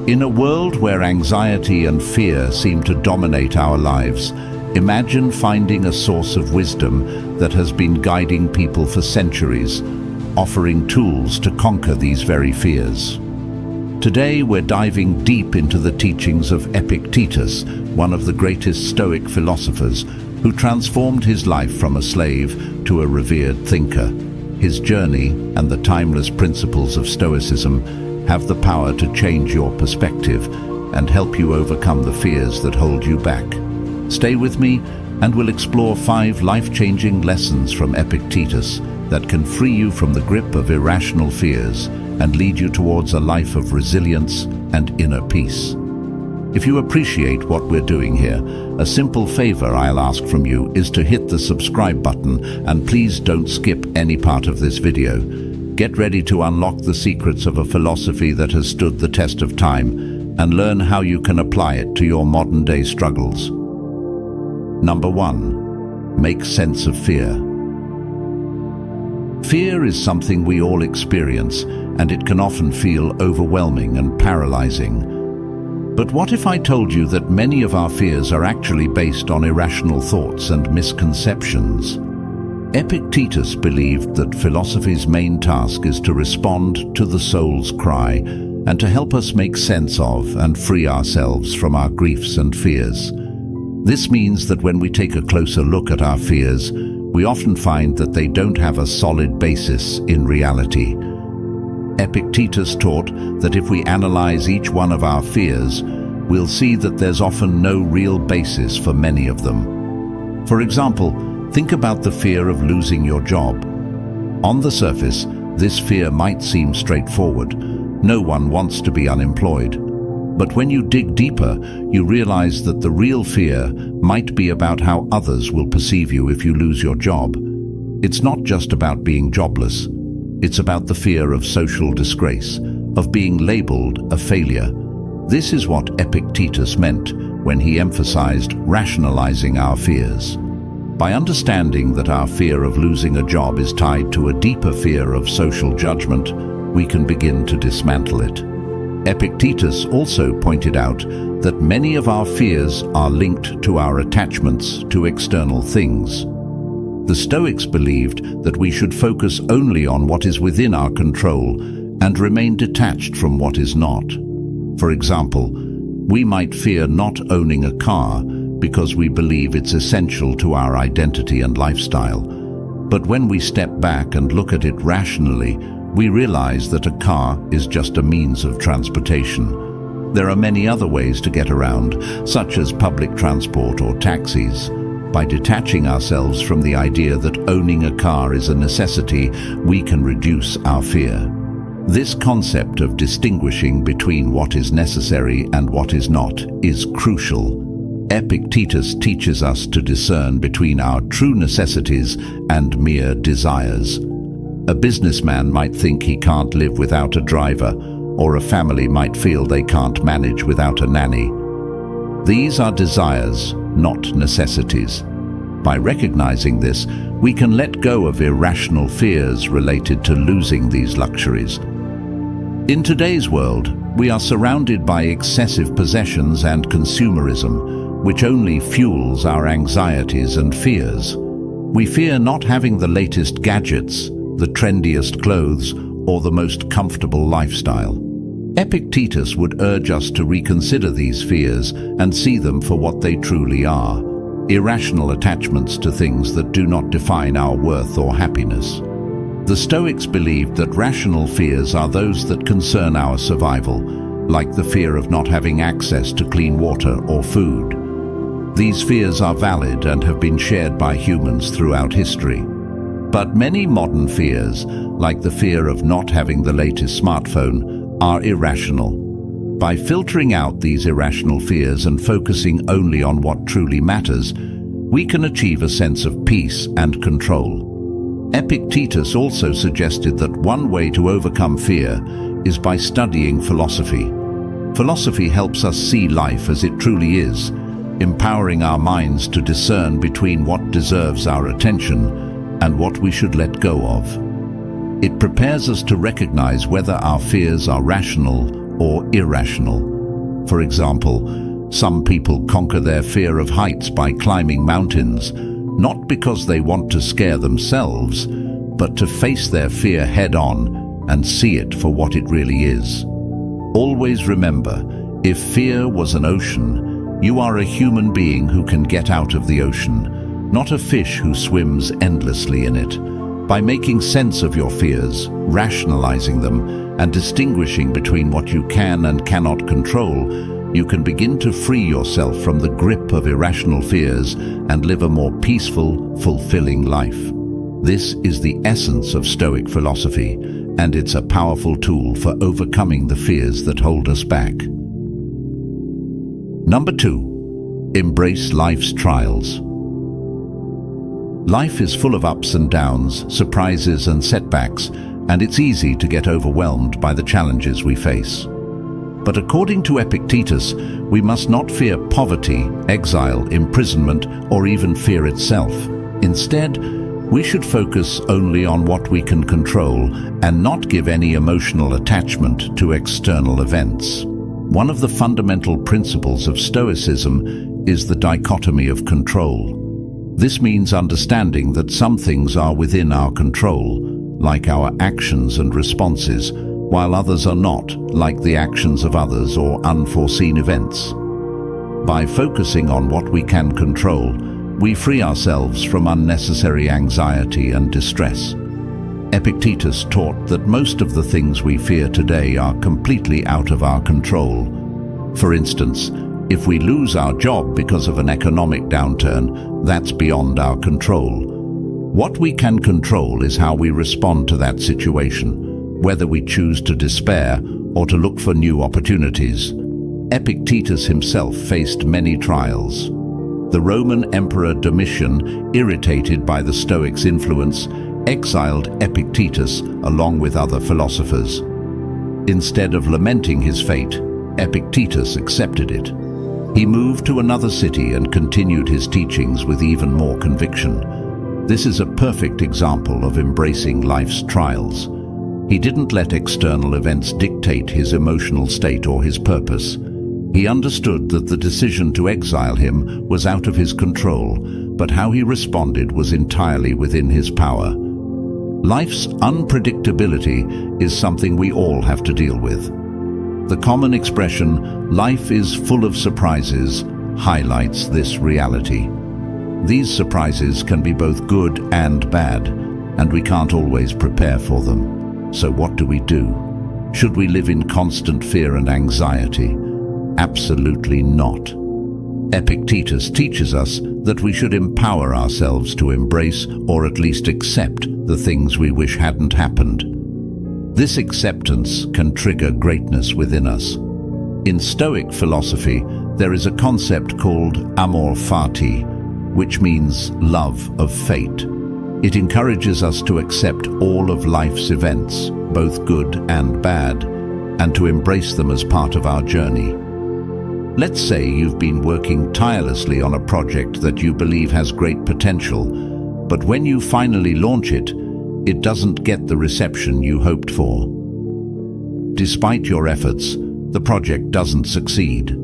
In a world where anxiety and fear seem to dominate our lives, imagine finding a source of wisdom that has been guiding people for centuries, offering tools to conquer these very fears. Today we're diving deep into the teachings of Epictetus, one of the greatest Stoic philosophers, who transformed his life from a slave to a revered thinker. His journey and the timeless principles of Stoicism have the power to change your perspective and help you overcome the fears that hold you back. Stay with me and we'll explore 5 life-changing lessons from Epictetus that can free you from the grip of irrational fears and lead you towards a life of resilience and inner peace. If you appreciate what we're doing here, a simple favor I'll ask from you is to hit the subscribe button, and please don't skip any part of this video. Get ready to unlock the secrets of a philosophy that has stood the test of time and learn how you can apply it to your modern-day struggles. Number 1. Make sense of fear. Fear is something we all experience, and it can often feel overwhelming and paralyzing. But what if I told you that many of our fears are actually based on irrational thoughts and misconceptions? Epictetus believed that philosophy's main task is to respond to the soul's cry and to help us make sense of and free ourselves from our griefs and fears. This means that when we take a closer look at our fears, we often find that they don't have a solid basis in reality. Epictetus taught that if we analyze each one of our fears, we'll see that there's often no real basis for many of them. For example, think about the fear of losing your job. On the surface, this fear might seem straightforward. No one wants to be unemployed. But when you dig deeper, you realize that the real fear might be about how others will perceive you if you lose your job. It's not just about being jobless. It's about the fear of social disgrace, of being labeled a failure. This is what Epictetus meant when he emphasized rationalizing our fears. By understanding that our fear of losing a job is tied to a deeper fear of social judgment, we can begin to dismantle it. Epictetus also pointed out that many of our fears are linked to our attachments to external things. The Stoics believed that we should focus only on what is within our control and remain detached from what is not. For example, we might fear not owning a car because we believe it's essential to our identity and lifestyle. But when we step back and look at it rationally, we realize that a car is just a means of transportation. There are many other ways to get around, such as public transport or taxis. By detaching ourselves from the idea that owning a car is a necessity, we can reduce our fear. This concept of distinguishing between what is necessary and what is not is crucial. Epictetus teaches us to discern between our true necessities and mere desires. A businessman might think he can't live without a driver, or a family might feel they can't manage without a nanny. These are desires, not necessities. By recognizing this, we can let go of irrational fears related to losing these luxuries. In today's world, we are surrounded by excessive possessions and consumerism, which only fuels our anxieties and fears. We fear not having the latest gadgets, the trendiest clothes, or the most comfortable lifestyle. Epictetus would urge us to reconsider these fears and see them for what they truly are: irrational attachments to things that do not define our worth or happiness. The Stoics believed that rational fears are those that concern our survival, like the fear of not having access to clean water or food. These fears are valid and have been shared by humans throughout history. But many modern fears, like the fear of not having the latest smartphone, are irrational. By filtering out these irrational fears and focusing only on what truly matters, we can achieve a sense of peace and control. Epictetus also suggested that one way to overcome fear is by studying philosophy. Philosophy helps us see life as it truly is, empowering our minds to discern between what deserves our attention and what we should let go of. It prepares us to recognize whether our fears are rational or irrational. For example, some people conquer their fear of heights by climbing mountains, not because they want to scare themselves, but to face their fear head-on and see it for what it really is. Always remember, if fear was an ocean, you are a human being who can get out of the ocean, not a fish who swims endlessly in it. By making sense of your fears, rationalizing them, and distinguishing between what you can and cannot control, you can begin to free yourself from the grip of irrational fears and live a more peaceful, fulfilling life. This is the essence of Stoic philosophy, and it's a powerful tool for overcoming the fears that hold us back. Number 2, embrace life's trials. Life is full of ups and downs, surprises and setbacks, and it's easy to get overwhelmed by the challenges we face. But according to Epictetus, we must not fear poverty, exile, imprisonment, or even fear itself. Instead, we should focus only on what we can control and not give any emotional attachment to external events. One of the fundamental principles of Stoicism is the dichotomy of control. This means understanding that some things are within our control, like our actions and responses, while others are not, like the actions of others or unforeseen events. By focusing on what we can control, we free ourselves from unnecessary anxiety and distress. Epictetus taught that most of the things we fear today are completely out of our control. For instance, if we lose our job because of an economic downturn, that's beyond our control. What we can control is how we respond to that situation, whether we choose to despair or to look for new opportunities. Epictetus himself faced many trials. The Roman Emperor Domitian, irritated by the Stoics' influence, exiled Epictetus along with other philosophers. Instead of lamenting his fate, Epictetus accepted it. He moved to another city and continued his teachings with even more conviction. This is a perfect example of embracing life's trials. He didn't let external events dictate his emotional state or his purpose. He understood that the decision to exile him was out of his control, but how he responded was entirely within his power. Life's unpredictability is something we all have to deal with. The common expression, "life is full of surprises," highlights this reality. These surprises can be both good and bad, and we can't always prepare for them. So what do we do? Should we live in constant fear and anxiety? Absolutely not. Epictetus teaches us that we should empower ourselves to embrace or at least accept the things we wish hadn't happened. This acceptance can trigger greatness within us. In Stoic philosophy, there is a concept called amor fati, which means love of fate. It encourages us to accept all of life's events, both good and bad, and to embrace them as part of our journey. Let's say you've been working tirelessly on a project that you believe has great potential, but when you finally launch it, it doesn't get the reception you hoped for. Despite your efforts, the project doesn't succeed.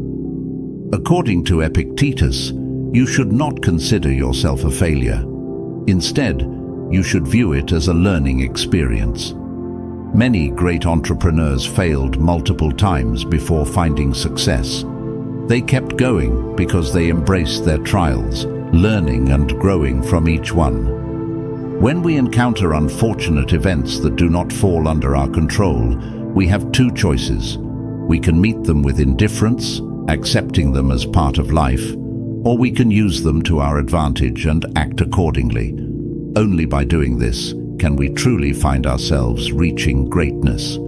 According to Epictetus, you should not consider yourself a failure. Instead, you should view it as a learning experience. Many great entrepreneurs failed multiple times before finding success. They kept going because they embraced their trials, learning and growing from each one. When we encounter unfortunate events that do not fall under our control, we have two choices. We can meet them with indifference, accepting them as part of life, or we can use them to our advantage and act accordingly. Only by doing this can we truly find ourselves reaching greatness.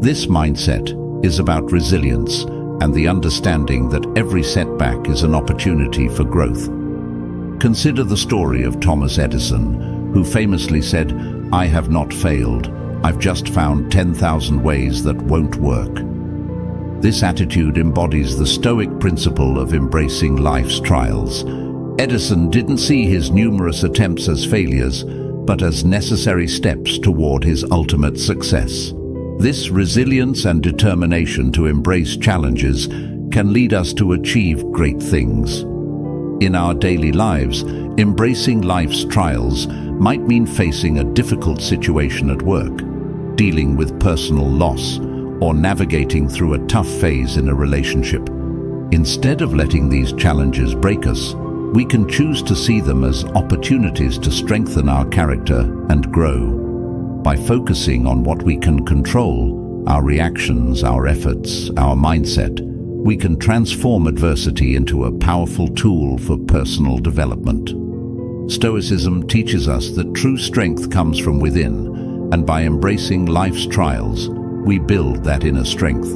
This mindset is about resilience and the understanding that every setback is an opportunity for growth. Consider the story of Thomas Edison, who famously said, "I have not failed, I've just found 10,000 ways that won't work." This attitude embodies the Stoic principle of embracing life's trials. Edison didn't see his numerous attempts as failures, but as necessary steps toward his ultimate success. This resilience and determination to embrace challenges can lead us to achieve great things. In our daily lives, embracing life's trials might mean facing a difficult situation at work, dealing with personal loss, or navigating through a tough phase in a relationship. Instead of letting these challenges break us, we can choose to see them as opportunities to strengthen our character and grow. By focusing on what we can control, our reactions, our efforts, our mindset, we can transform adversity into a powerful tool for personal development. Stoicism teaches us that true strength comes from within, and by embracing life's trials, we build that inner strength.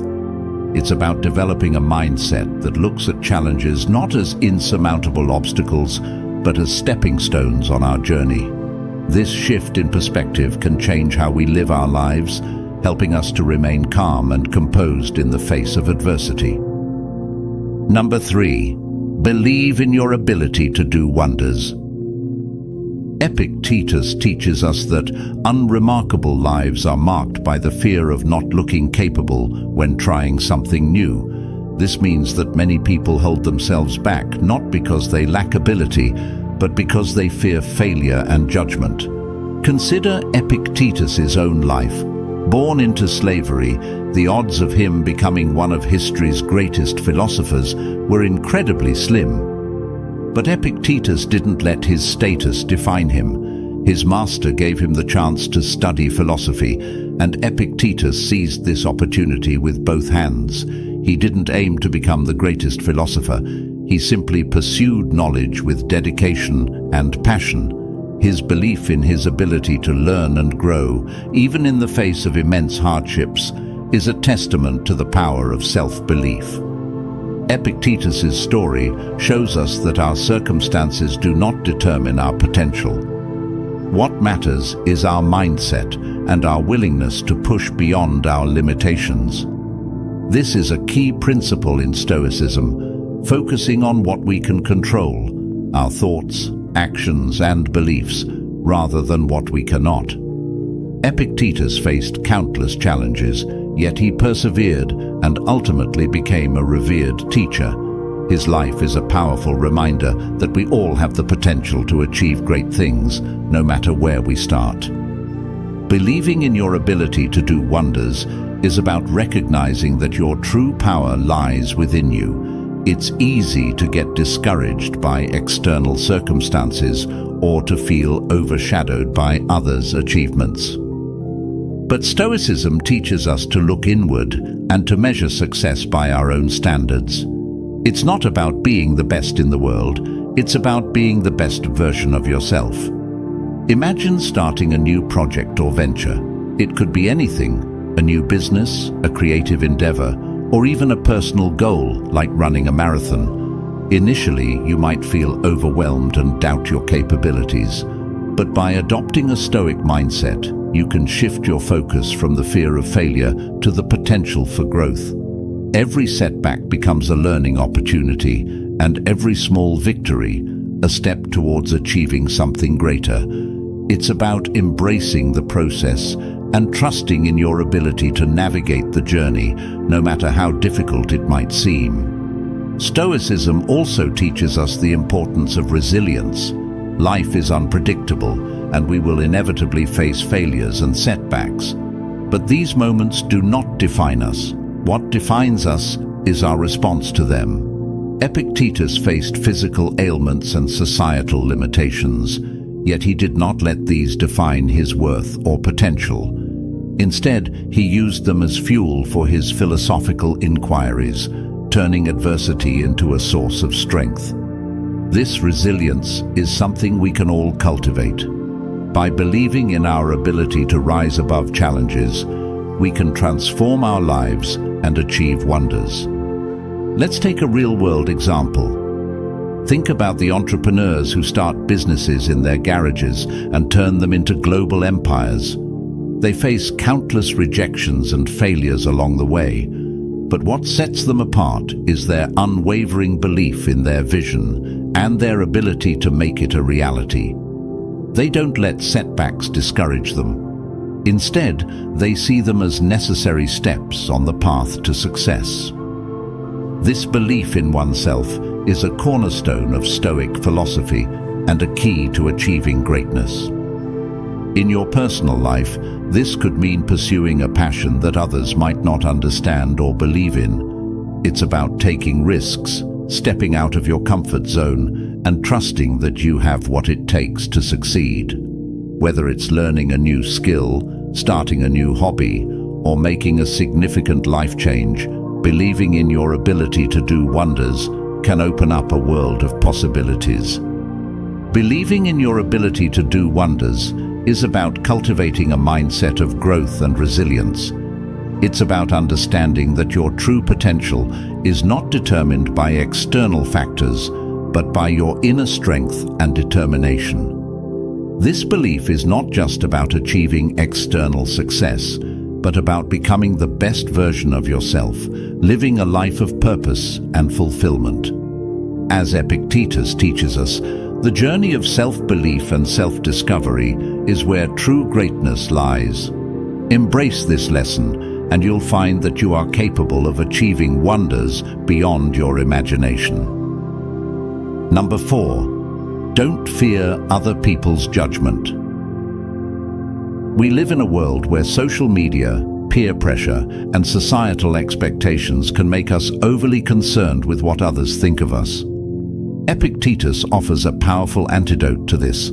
It's about developing a mindset that looks at challenges not as insurmountable obstacles, but as stepping stones on our journey. This shift in perspective can change how we live our lives, helping us to remain calm and composed in the face of adversity. Number 3, believe in your ability to do wonders. Epictetus teaches us that unremarkable lives are marked by the fear of not looking capable when trying something new. This means that many people hold themselves back not because they lack ability, but because they fear failure and judgment. Consider Epictetus's own life. Born into slavery, the odds of him becoming one of history's greatest philosophers were incredibly slim. But Epictetus didn't let his status define him. His master gave him the chance to study philosophy, and Epictetus seized this opportunity with both hands. He didn't aim to become the greatest philosopher. He simply pursued knowledge with dedication and passion. His belief in his ability to learn and grow, even in the face of immense hardships, is a testament to the power of self-belief. Epictetus's story shows us that our circumstances do not determine our potential. What matters is our mindset and our willingness to push beyond our limitations. This is a key principle in Stoicism, focusing on what we can control, our thoughts, actions, and beliefs, rather than what we cannot. Epictetus faced countless challenges, yet he persevered and ultimately became a revered teacher. His life is a powerful reminder that we all have the potential to achieve great things, no matter where we start. Believing in your ability to do wonders is about recognizing that your true power lies within you. It's easy to get discouraged by external circumstances or to feel overshadowed by others' achievements. But Stoicism teaches us to look inward and to measure success by our own standards. It's not about being the best in the world, it's about being the best version of yourself. Imagine starting a new project or venture. It could be anything, a new business, a creative endeavor, or even a personal goal like running a marathon. Initially, you might feel overwhelmed and doubt your capabilities. But by adopting a Stoic mindset, you can shift your focus from the fear of failure to the potential for growth. Every setback becomes a learning opportunity, and every small victory, a step towards achieving something greater. It's about embracing the process and trusting in your ability to navigate the journey, no matter how difficult it might seem. Stoicism also teaches us the importance of resilience. Life is unpredictable, and we will inevitably face failures and setbacks. But these moments do not define us. What defines us is our response to them. Epictetus faced physical ailments and societal limitations, yet he did not let these define his worth or potential. Instead, he used them as fuel for his philosophical inquiries, turning adversity into a source of strength. This resilience is something we can all cultivate. By believing in our ability to rise above challenges, we can transform our lives and achieve wonders. Let's take a real-world example. Think about the entrepreneurs who start businesses in their garages and turn them into global empires. They face countless rejections and failures along the way, but what sets them apart is their unwavering belief in their vision and their ability to make it a reality. They don't let setbacks discourage them. Instead, they see them as necessary steps on the path to success. This belief in oneself is a cornerstone of Stoic philosophy and a key to achieving greatness. In your personal life, this could mean pursuing a passion that others might not understand or believe in. It's about taking risks, stepping out of your comfort zone, and trusting that you have what it takes to succeed. Whether it's learning a new skill, starting a new hobby, or making a significant life change, believing in your ability to do wonders can open up a world of possibilities. Believing in your ability to do wonders is about cultivating a mindset of growth and resilience. It's about understanding that your true potential is not determined by external factors, but by your inner strength and determination. This belief is not just about achieving external success, but about becoming the best version of yourself, living a life of purpose and fulfillment. As Epictetus teaches us, the journey of self-belief and self-discovery is where true greatness lies. Embrace this lesson, and you'll find that you are capable of achieving wonders beyond your imagination. Number 4, don't fear other people's judgment. We live in a world where social media, peer pressure, and societal expectations can make us overly concerned with what others think of us. Epictetus offers a powerful antidote to this.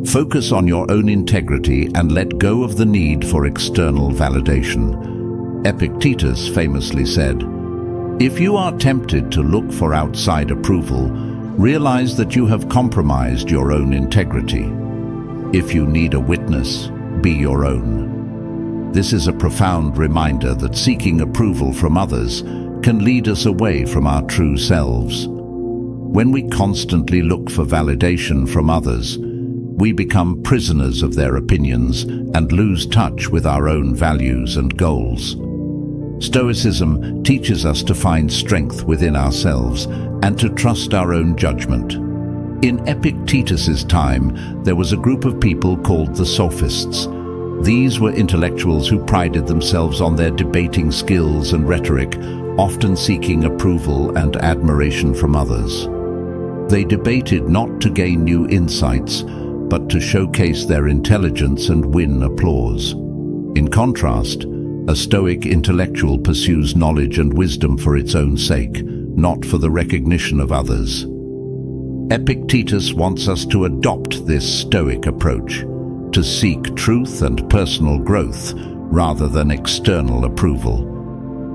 Focus on your own integrity and let go of the need for external validation. Epictetus famously said, "If you are tempted to look for outside approval, realize that you have compromised your own integrity. If you need a witness, be your own." This is a profound reminder that seeking approval from others can lead us away from our true selves. When we constantly look for validation from others, we become prisoners of their opinions and lose touch with our own values and goals. Stoicism teaches us to find strength within ourselves and to trust our own judgment. In Epictetus's time, there was a group of people called the Sophists. These were intellectuals who prided themselves on their debating skills and rhetoric, often seeking approval and admiration from others. They debated not to gain new insights, but to showcase their intelligence and win applause. In contrast, a Stoic intellectual pursues knowledge and wisdom for its own sake, not for the recognition of others. Epictetus wants us to adopt this Stoic approach, to seek truth and personal growth rather than external approval.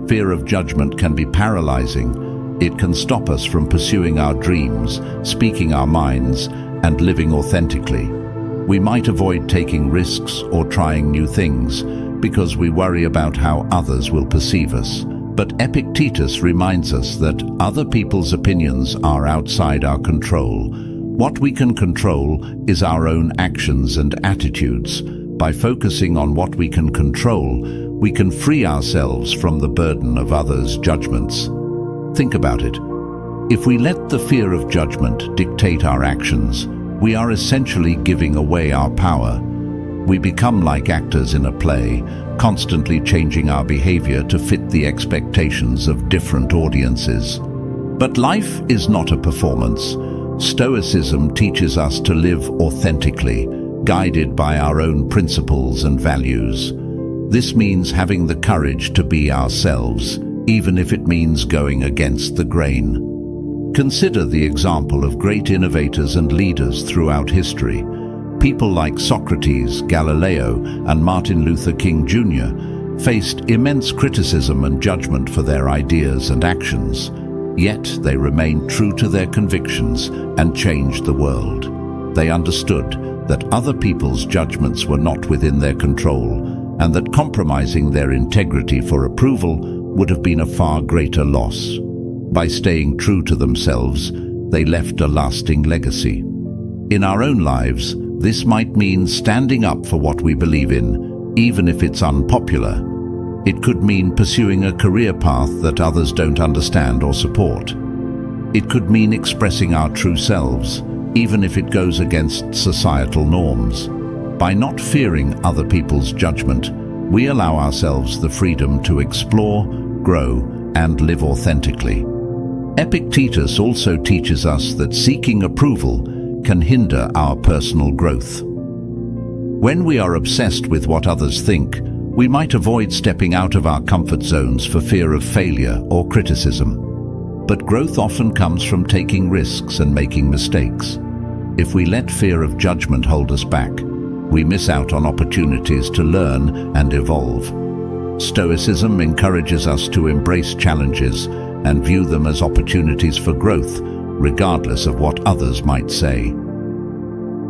Fear of judgment can be paralyzing. It can stop us from pursuing our dreams, speaking our minds, and living authentically. We might avoid taking risks or trying new things because we worry about how others will perceive us. But Epictetus reminds us that other people's opinions are outside our control. What we can control is our own actions and attitudes. By focusing on what we can control, we can free ourselves from the burden of others' judgments. Think about it. If we let the fear of judgment dictate our actions, we are essentially giving away our power. We become like actors in a play, constantly changing our behavior to fit the expectations of different audiences. But life is not a performance. Stoicism teaches us to live authentically, guided by our own principles and values. This means having the courage to be ourselves, even if it means going against the grain. Consider the example of great innovators and leaders throughout history. People like Socrates, Galileo, and Martin Luther King Jr. faced immense criticism and judgment for their ideas and actions. Yet they remained true to their convictions and changed the world. They understood that other people's judgments were not within their control, and that compromising their integrity for approval would have been a far greater loss. By staying true to themselves, they left a lasting legacy. In our own lives, this might mean standing up for what we believe in, even if it's unpopular. It could mean pursuing a career path that others don't understand or support. It could mean expressing our true selves, even if it goes against societal norms. By not fearing other people's judgment, we allow ourselves the freedom to explore, grow, and live authentically. Epictetus also teaches us that seeking approval can hinder our personal growth. When we are obsessed with what others think, we might avoid stepping out of our comfort zones for fear of failure or criticism. But growth often comes from taking risks and making mistakes. If we let fear of judgment hold us back, we miss out on opportunities to learn and evolve. Stoicism encourages us to embrace challenges and view them as opportunities for growth, regardless of what others might say.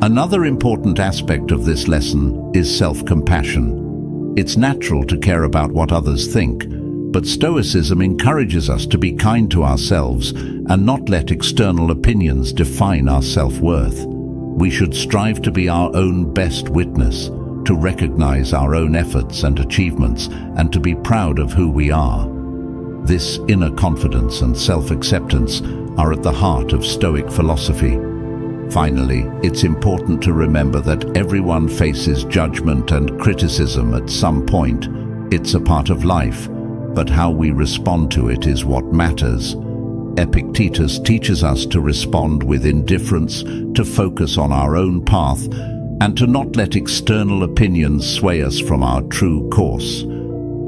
Another important aspect of this lesson is self-compassion. It's natural to care about what others think, but Stoicism encourages us to be kind to ourselves and not let external opinions define our self-worth. We should strive to be our own best witness, to recognize our own efforts and achievements, and to be proud of who we are. This inner confidence and self-acceptance are at the heart of Stoic philosophy. Finally, it's important to remember that everyone faces judgment and criticism at some point. It's a part of life, but how we respond to it is what matters. Epictetus teaches us to respond with indifference, to focus on our own path, and to not let external opinions sway us from our true course.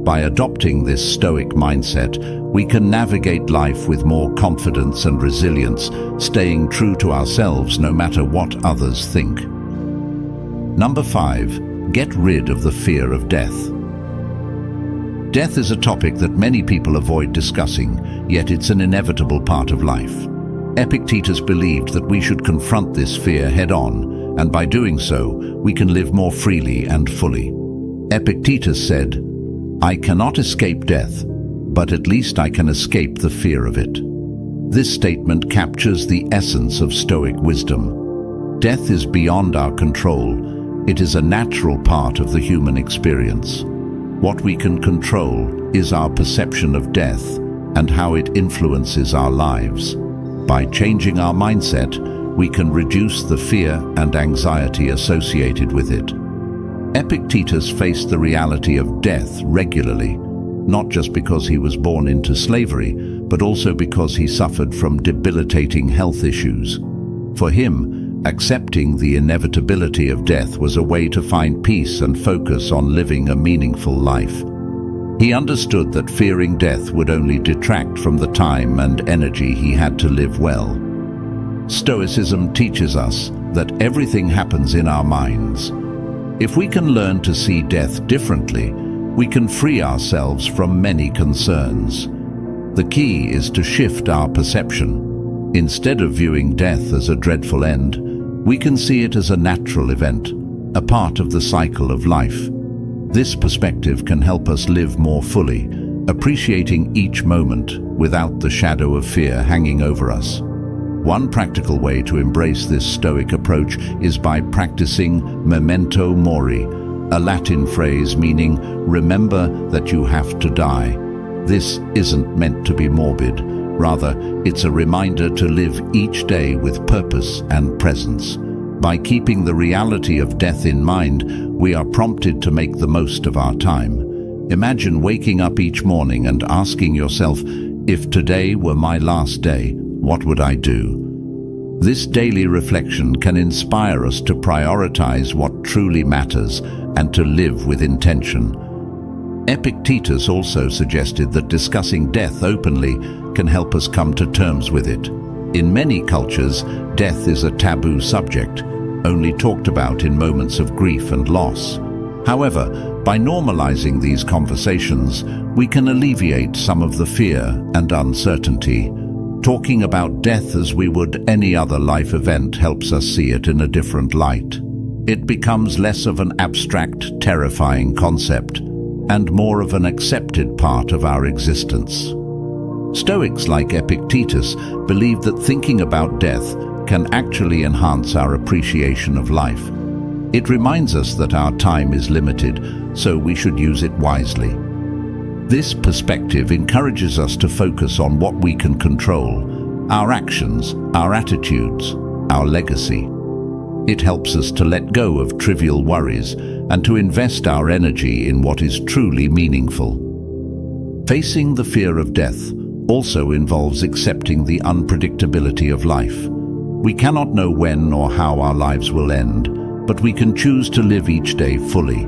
By adopting this Stoic mindset, we can navigate life with more confidence and resilience, staying true to ourselves no matter what others think. Number 5. Get rid of the fear of death. Death is a topic that many people avoid discussing, yet it's an inevitable part of life. Epictetus believed that we should confront this fear head-on, and by doing so, we can live more freely and fully. Epictetus said, "I cannot escape death, but at least I can escape the fear of it." This statement captures the essence of Stoic wisdom. Death is beyond our control. It is a natural part of the human experience. What we can control is our perception of death and how it influences our lives. By changing our mindset, we can reduce the fear and anxiety associated with it. Epictetus faced the reality of death regularly, not just because he was born into slavery, but also because he suffered from debilitating health issues. For him, accepting the inevitability of death was a way to find peace and focus on living a meaningful life. He understood that fearing death would only detract from the time and energy he had to live well. Stoicism teaches us that everything happens in our minds. If we can learn to see death differently, we can free ourselves from many concerns. The key is to shift our perception. Instead of viewing death as a dreadful end, we can see it as a natural event, a part of the cycle of life. This perspective can help us live more fully, appreciating each moment without the shadow of fear hanging over us. One practical way to embrace this Stoic approach is by practicing memento mori, a Latin phrase meaning remember that you have to die. This isn't meant to be morbid. Rather, it's a reminder to live each day with purpose and presence. By keeping the reality of death in mind, we are prompted to make the most of our time. Imagine waking up each morning and asking yourself, if today were my last day, what would I do? This daily reflection can inspire us to prioritize what truly matters and to live with intention. Epictetus also suggested that discussing death openly can help us come to terms with it. In many cultures, death is a taboo subject, only talked about in moments of grief and loss. However, by normalizing these conversations, we can alleviate some of the fear and uncertainty. Talking about death as we would any other life event helps us see it in a different light. It becomes less of an abstract, terrifying concept and more of an accepted part of our existence. Stoics like Epictetus believe that thinking about death can actually enhance our appreciation of life. It reminds us that our time is limited, so we should use it wisely. This perspective encourages us to focus on what we can control, our actions, our attitudes, our legacy. It helps us to let go of trivial worries and to invest our energy in what is truly meaningful. Facing the fear of death also involves accepting the unpredictability of life. We cannot know when or how our lives will end, but we can choose to live each day fully.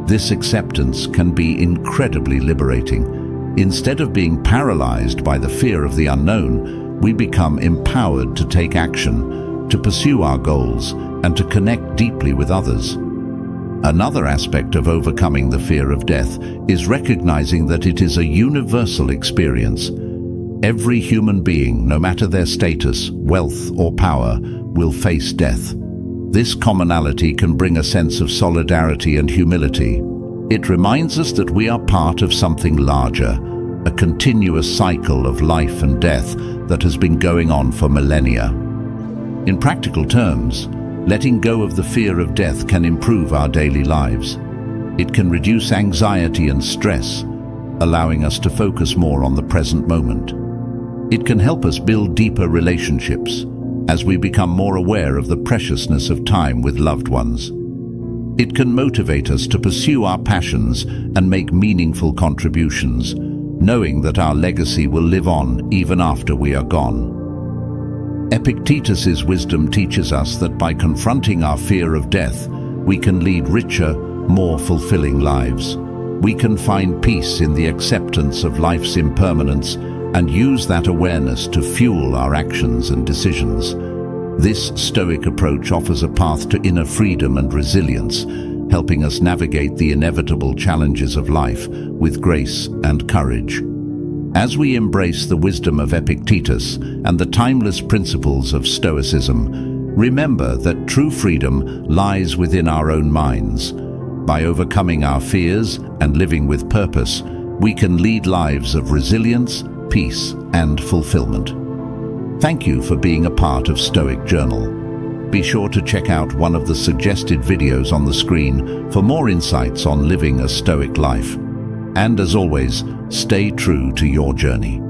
This acceptance can be incredibly liberating. Instead of being paralyzed by the fear of the unknown, we become empowered to take action, to pursue our goals, and to connect deeply with others. Another aspect of overcoming the fear of death is recognizing that it is a universal experience. Every human being, no matter their status, wealth, or power, will face death. This commonality can bring a sense of solidarity and humility. It reminds us that we are part of something larger, a continuous cycle of life and death that has been going on for millennia. In practical terms, letting go of the fear of death can improve our daily lives. It can reduce anxiety and stress, allowing us to focus more on the present moment. It can help us build deeper relationships as we become more aware of the preciousness of time with loved ones. It can motivate us to pursue our passions and make meaningful contributions, knowing that our legacy will live on even after we are gone. Epictetus's wisdom teaches us that by confronting our fear of death, we can lead richer, more fulfilling lives. We can find peace in the acceptance of life's impermanence and use that awareness to fuel our actions and decisions. This Stoic approach offers a path to inner freedom and resilience, helping us navigate the inevitable challenges of life with grace and courage. As we embrace the wisdom of Epictetus and the timeless principles of Stoicism, remember that true freedom lies within our own minds. By overcoming our fears and living with purpose, we can lead lives of resilience, peace, and fulfillment. Thank you for being a part of Stoic Journal. Be sure to check out one of the suggested videos on the screen for more insights on living a Stoic life. And as always, stay true to your journey.